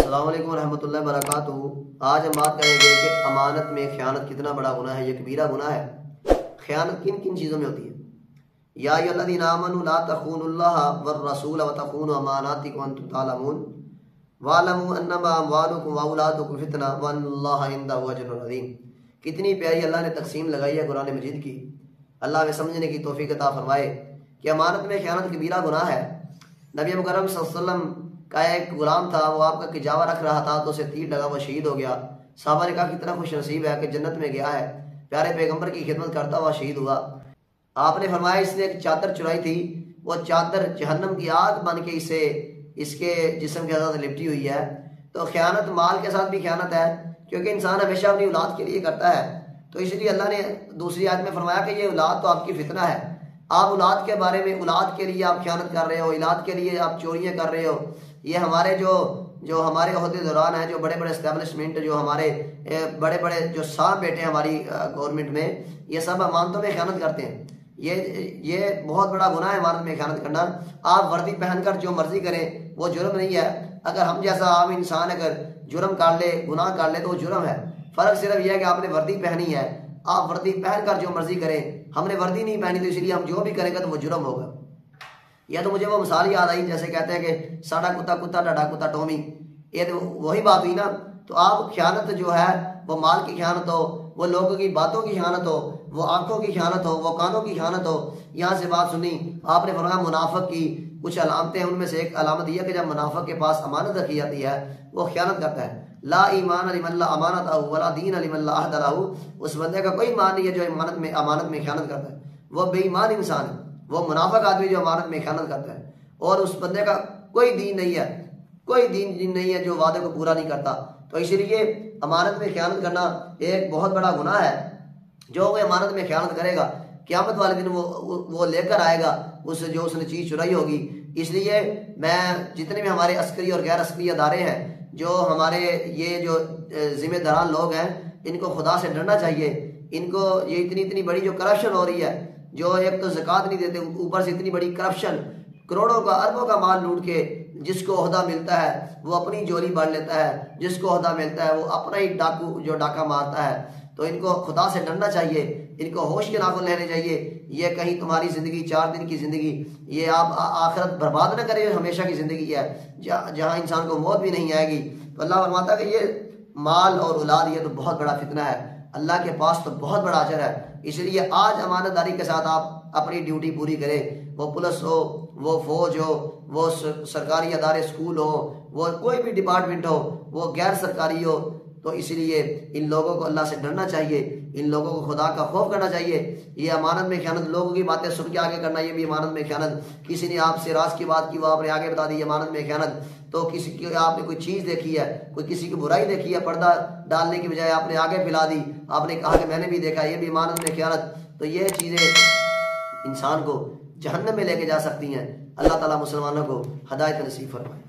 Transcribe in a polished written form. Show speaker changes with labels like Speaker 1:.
Speaker 1: السلام علیکم ورحمۃ اللہ وبرکاتہ۔ آج ہم بات کریں گے کہ امانت میں خیانت کتنا بڑا گناہ ہے، یہ کبیرہ گناہ ہے۔ خیانت کن کن چیزوں میں ہوتی ہے؟ یا ایھا الذین آمنوا لا تخونوا اللہ والرسول وتخونوا اماناتکم وانتم تعلمون واعلموا انما اموالکم واولادکم فتنہ وان اللہ عندہ اجر عظیم۔ کتنی پیاری اللہ نے تقسیم لگائی ہے قرآن مجید کی۔ اللہ ہمیں سمجھنے کی توفیق عطا فرمائے کہ امانت میں خیانت کبیرہ گناہ ہے۔ نبی مکرم صلی اللہ علیہ وسلم کا ایک غلام تھا، وہ آپ کا کجاوا رکھ رہا تھا تو اسے تیر لگا، وہ شہید ہو گیا۔ صحابہ نے کہا کتنا خوش نصیب ہے کہ جنت میں گیا ہے، پیارے پیغمبر کی خدمت کرتا ہوا شہید ہوا۔ آپ نے فرمایا اس نے ایک چادر چرائی تھی، وہ چادر جہنم کی آگ بن کے اس کے جسم کے ساتھ لپٹی ہوئی ہے۔ تو خیانت مال کے ساتھ بھی خیانت ہے، کیونکہ انسان ہمیشہ اپنی اولاد کے لیے کرتا ہے۔ تو اس لیے اللہ نے دوسری آیت میں فرمایا کہ یہ اولاد تو آپ کی فتنہ ہے۔ آپ اولاد کے بارے میں، اولاد کے لیے آپ خیانت کر رہے ہو، اولاد کے لیے آپ چوریاں کر رہے ہو۔ یہ ہمارے جو ہمارے عہدے دوران ہیں، جو بڑے بڑے اسٹیبلشمنٹ، جو ہمارے بڑے بڑے جو صاحب بیٹے ہیں ہماری گورنمنٹ میں، یہ سب امانتوں میں خیانت کرتے ہیں۔ یہ بہت بڑا گناہ ہے امانت میں خیانت کرنا۔ آپ وردی پہن کر جو مرضی کریں وہ جرم نہیں ہے۔ اگر ہم جیسا عام انسان اگر جرم کر لے، گناہ کر لے تو وہ جرم ہے۔ فرق صرف یہ ہے کہ آپ نے وردی پہنی ہے، آپ وردی پہن کر جو مرضی کریں۔ ہم نے وردی نہیں پہنی تو اس لیے ہم جو بھی کریں گے تو وہ جرم ہوگا۔ یا تو مجھے وہ مثال یاد آئی، جیسے کہتے ہیں کہ ساڑا کتا کتا ڈاڈا کتا ٹومی، یہ تو وہی بات ہوئی نا۔ تو آپ خیانت جو ہے وہ مال کی خیانت ہو، وہ لوگوں کی باتوں کی خیانت ہو، وہ آنکھوں کی خیانت ہو، وہ کانوں کی خیانت ہو۔ یہاں سے بات سنی آپ نے فرمایا منافق کی کچھ علامتیں، ان میں سے ایک علامت یہ ہے کہ جب منافق کے پاس امانت رکھی جاتی ہے وہ خیانت کرتا ہے۔ لا ایمان لمن لا امانت ولا دین لمن لا عہد لہ، اس بندے کا کوئی ایمان نہیں ہے جو امانت میں خیانت کرتا ہے، وہ بے ایمان انسان ہے، وہ منافق آدمی جو امانت میں خیانت کرتا ہے۔ اور اس بندے کا کوئی دین نہیں ہے، کوئی دین نہیں ہے جو وعدے کو پورا نہیں کرتا۔ تو اس لیے امانت میں خیانت کرنا ایک بہت بڑا گناہ ہے۔ جو وہ امانت میں خیانت کرے گا قیامت والے دن وہ لے کر آئے گا جو اس نے چیز چرائی ہوگی۔ اس لیے میں جتنے بھی ہمارے عسکری اور غیر عسکری ادارے ہیں، جو ہمارے یہ جو ذمہ داران لوگ ہیں، ان کو خدا سے ڈرنا چاہیے۔ ان کو یہ اتنی بڑی جو کرپشن ہو رہی ہے، جو ایک تو زکوٰۃ نہیں دیتے، اوپر سے اتنی بڑی کرپشن، کروڑوں کا اربوں کا مال لوٹ کے جس کو عہدہ ملتا ہے وہ اپنی جولی بڑھ لیتا ہے، جس کو عہدہ ملتا ہے وہ اپنا ہی ڈاکہ مارتا ہے۔ تو ان کو خدا سے ڈرنا چاہیے، ان کو ہوش کے ناخن لینے چاہیے۔ یہ کہیں تمہاری زندگی 4 دن کی زندگی، یہ آپ آخرت برباد نہ کرے، ہمیشہ کی زندگی ہے جہاں انسان کو موت بھی نہیں آئے گی۔ تو اللہ فرماتا ہے کہ یہ مال اور اولاد یہ تو بہت بڑا فتنہ ہے، اللہ کے پاس تو بہت بڑا اجر ہے۔ اس لیے آج امانت داری کے ساتھ آپ اپنی ڈیوٹی پوری کریں، وہ پولیس ہو، وہ فوج ہو، وہ سرکاری ادارے اسکول ہو، وہ کوئی بھی ڈپارٹمنٹ ہو، وہ غیر سرکاری ہو۔ تو اس لیے ان لوگوں کو اللہ سے ڈرنا چاہیے، ان لوگوں کو خدا کا خوف کرنا چاہیے۔ یہ امانت میں خیانت، لوگوں کی باتیں سن کے آگے کرنا، یہ بھی امانت میں خیانت۔ کسی نے آپ سے راز کی بات کی، وہ آپ نے آگے بتا دی، امانت میں خیانت۔ تو کسی کی آپ نے کوئی چیز دیکھی ہے، کوئی کسی کی برائی دیکھی ہے، پردہ ڈالنے کی بجائے آپ نے آگے پھیلا دی، آپ نے کہا کہ میں نے بھی دیکھا، یہ بھی امانت میں خیانت۔ تو یہ چیزیں انسان کو جہنم میں لے کے جا سکتی ہیں۔ اللہ تعالیٰ مسلمانوں کو ہدایت نصیب فرمائے۔